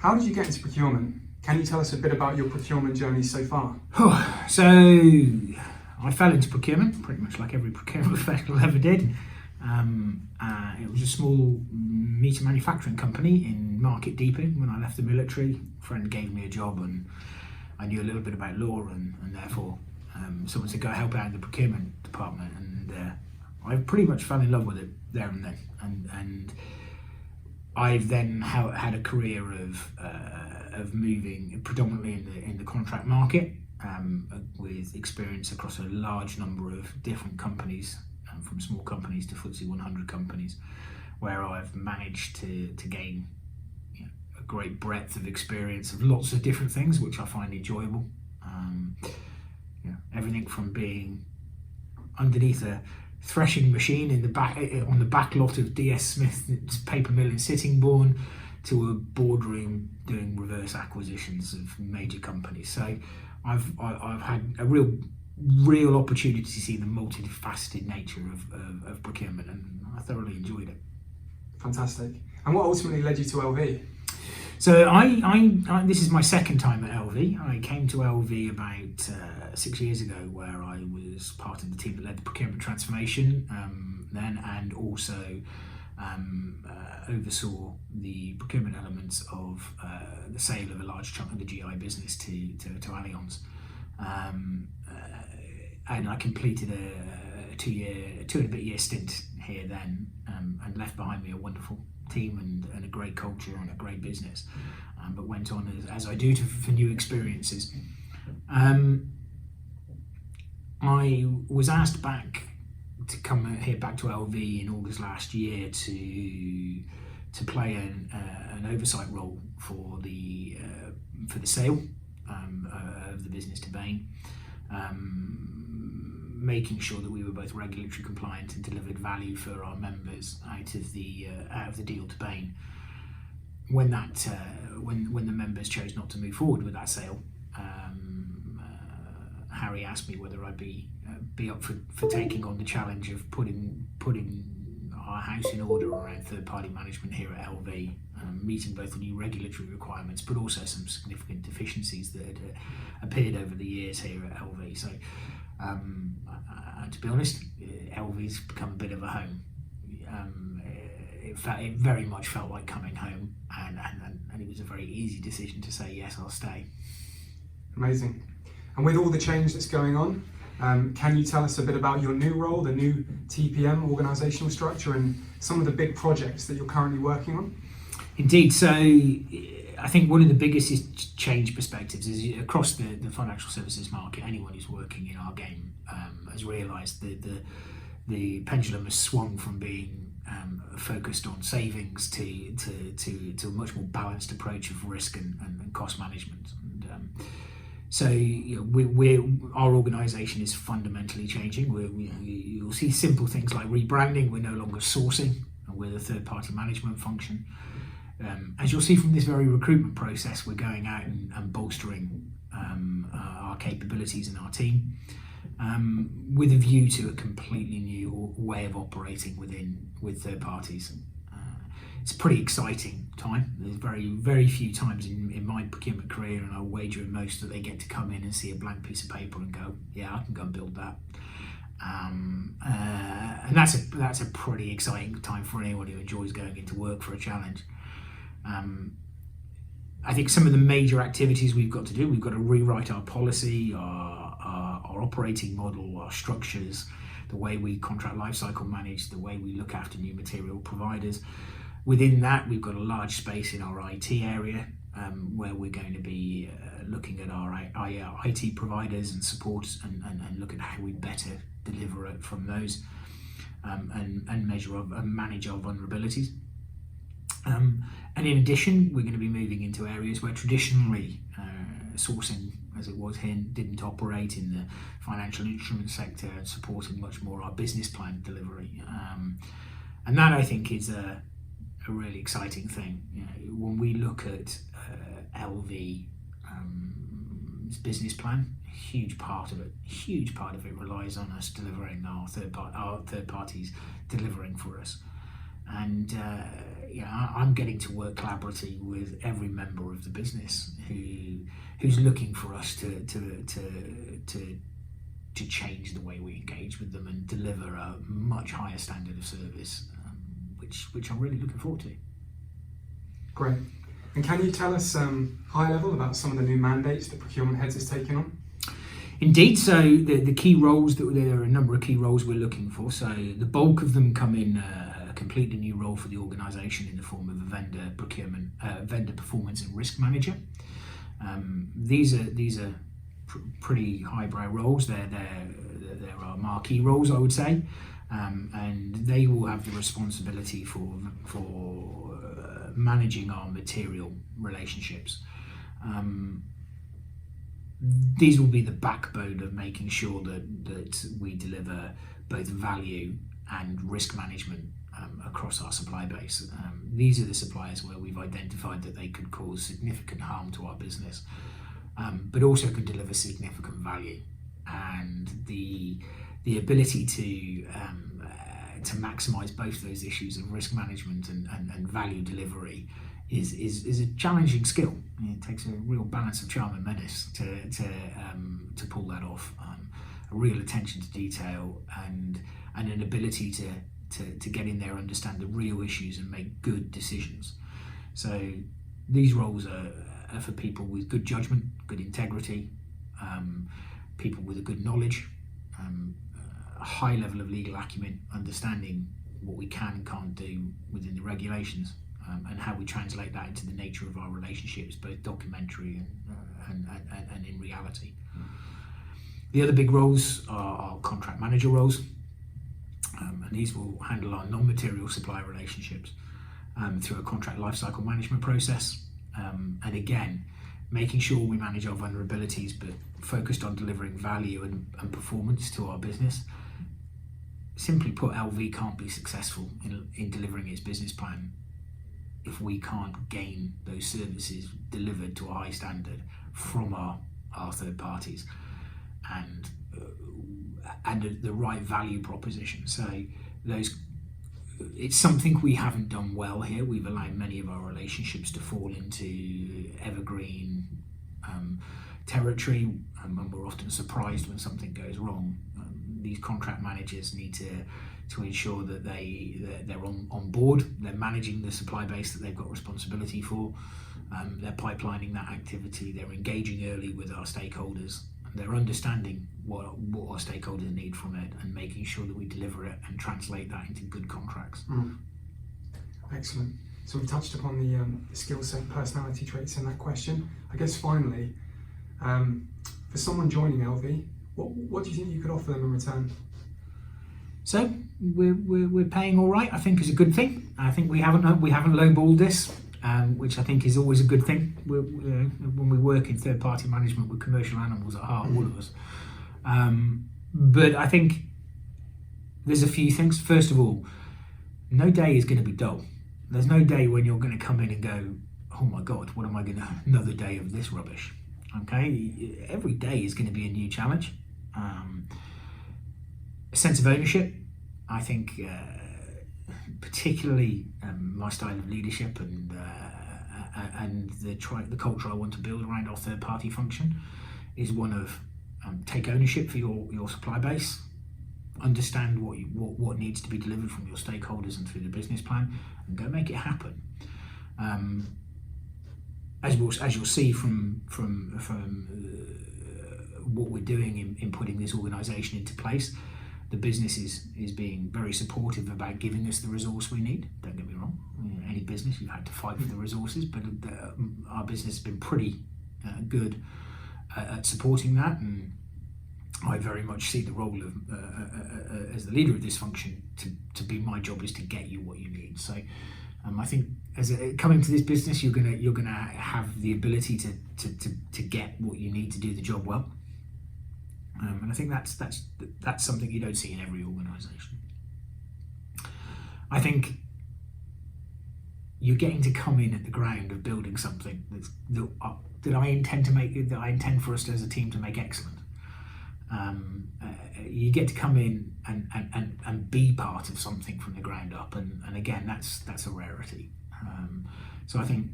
How did you get into procurement? Can you tell us a bit about your procurement journey so far? So I fell into procurement pretty much like every procurement professional ever did. It was a small meter manufacturing company in Market Deeping when I left the military. A friend gave me a job and I knew a little bit about law and therefore someone said go help out in the procurement department, and I pretty much fell in love with it there and then. And I've then had a career of moving predominantly in the contract market, with experience across a large number of different companies, from small companies to FTSE 100 companies, where I've managed to gain a great breadth of experience of lots of different things, which I find enjoyable. Everything from being underneath a threshing machine on the back lot of DS Smith's paper mill in Sittingbourne to a boardroom doing reverse acquisitions of major companies. So I've had a real opportunity to see the multifaceted nature of procurement, and I thoroughly enjoyed it. Fantastic. And what ultimately led you to LV? So I this is my second time at LV. I came to LV about 6 years ago, where I was part of the team that led the procurement transformation then, and also oversaw the procurement elements of the sale of a large chunk of the GI business to Allianz. And I completed a 2 and a bit year stint here then, and left behind me a wonderful team and a great culture and a great business, but went on as I do for new experiences. I was asked back to come here back to LV in August last year to play an oversight role for the sale of the business to Bain, making sure that we were both regulatory compliant and delivered value for our members out of the deal to Bain. When the members chose not to move forward with that sale, Harry asked me whether I'd be up for taking on the challenge of putting our house in order around third-party management here at LV, meeting both the new regulatory requirements but also some significant deficiencies that had appeared over the years here at LV. So to be honest, LV's become a bit of a home. It very much felt like coming home, and it was a very easy decision to say yes, I'll stay. Amazing. And with all the change that's going on, can you tell us a bit about your new role, the new TPM organisational structure, and some of the big projects that you're currently working on? Indeed. So I think one of the biggest change perspectives is across the financial services market. Anyone who's working in our game has realised that the pendulum has swung from being focused on savings to a much more balanced approach of risk and cost management. So our organisation is fundamentally changing. You'll see simple things like rebranding. We're no longer sourcing, and we're the third-party management function. As you'll see from this very recruitment process, we're going out and bolstering our capabilities and our team, with a view to a completely new way of operating with third parties. It's a pretty exciting time. There's very few times in my procurement career, and I'll wager in most, that they get to come in and see a blank piece of paper and go, yeah, I can go and build that. And that's a pretty exciting time for anyone who enjoys going into work for a challenge. I think some of the major activities we've got to do, we've got to rewrite our policy, our operating model, our structures, the way we contract lifecycle manage, the way we look after new material providers. Within that, we've got a large space in our IT area, where we're going to be looking at our IT providers and support and look at how we better deliver it from those, and measure and manage our vulnerabilities. And in addition, we're going to be moving into areas where traditionally sourcing, as it was here, didn't operate, in the financial instrument sector, and supporting much more our business plan delivery. And that, I think, is a really exciting thing. When we look at LV's business plan, a huge part of it relies on us delivering our third parties delivering for us. And I'm getting to work collaboratively with every member of the business who's looking for us to change the way we engage with them and deliver a much higher standard of service, which I'm really looking forward to. Great. And can you tell us high level about some of the new mandates that Procurement Heads is taking on? Indeed, so the key roles, there are a number of key roles we're looking for. So the bulk of them come in a completely new role for the organisation in the form of a vendor performance and risk manager. These are pretty highbrow roles. There are marquee roles, I would say, and they will have the responsibility for managing our material relationships. These will be the backbone of making sure that we deliver both value and risk management across our supply base. These are the suppliers where we've identified that they could cause significant harm to our business, but also can deliver significant value. And the ability to maximise both those issues of risk management and value delivery is a challenging skill. It takes a real balance of charm and menace to pull that off. A real attention to detail and an ability to get in there, understand the real issues and make good decisions. So these roles are for people with good judgment, good integrity, people with a good knowledge, a high level of legal acumen, understanding what we can and can't do within the regulations, and how we translate that into the nature of our relationships, both documentary and in reality. The other big roles are contract manager roles, and these will handle our non-material supplier relationships through a contract lifecycle management process, and again, making sure we manage our vulnerabilities, but focused on delivering value and performance to our business. Simply put, LV can't be successful in delivering its business plan if we can't gain those services delivered to a high standard from our third parties and the right value proposition. So it's something we haven't done well here. We've allowed many of our relationships to fall into evergreen territory, and we're often surprised when something goes wrong. These contract managers need to ensure that they're on board, they're managing the supply base that they've got responsibility for, they're pipelining that activity, they're engaging early with our stakeholders, and they're understanding what our stakeholders need from it and making sure that we deliver it and translate that into good contracts. Excellent. So we've touched upon the skill set and personality traits in that question. I guess finally, for someone joining LV, what do you think you could offer them in return? So we're paying all right. I think is a good thing. I think we haven't lowballed this, which I think is always a good thing. When we work in third party management, we're commercial animals at heart, all of us. But I think there's a few things. First of all, no day is going to be dull. There's no day when you're going to come in and go, oh my God, what am I going to, another day of this rubbish. Okay, every day is going to be a new challenge. A sense of ownership, I think, particularly my style of leadership and the culture I want to build around our third party function is one of take ownership for your supply base, understand what needs to be delivered from your stakeholders and through the business plan, and go make it happen. As you'll see from what we're doing in putting this organisation into place, the business is being very supportive about giving us the resource we need. Don't get me wrong, any business you've had to fight for the resources, but our business has been pretty good at supporting that, and I very much see the role of as the leader of this function to be my job is to get you what you need. So I think coming to this business, you're gonna have the ability to get what you need to do the job well, and I think that's something you don't see in every organisation. I think you're getting to come in at the ground of building something that I intend for us as a team to make excellent. You get to come in and be part of something from the ground up, and again, that's a rarity. So I think,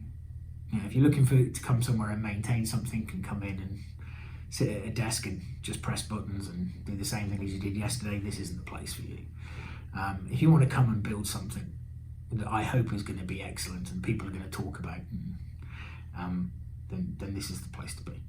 if you're looking to come somewhere and maintain something, and come in and sit at a desk and just press buttons and do the same thing as you did yesterday, this isn't the place for you. If you want to come and build something that I hope is going to be excellent and people are going to talk about, then this is the place to be.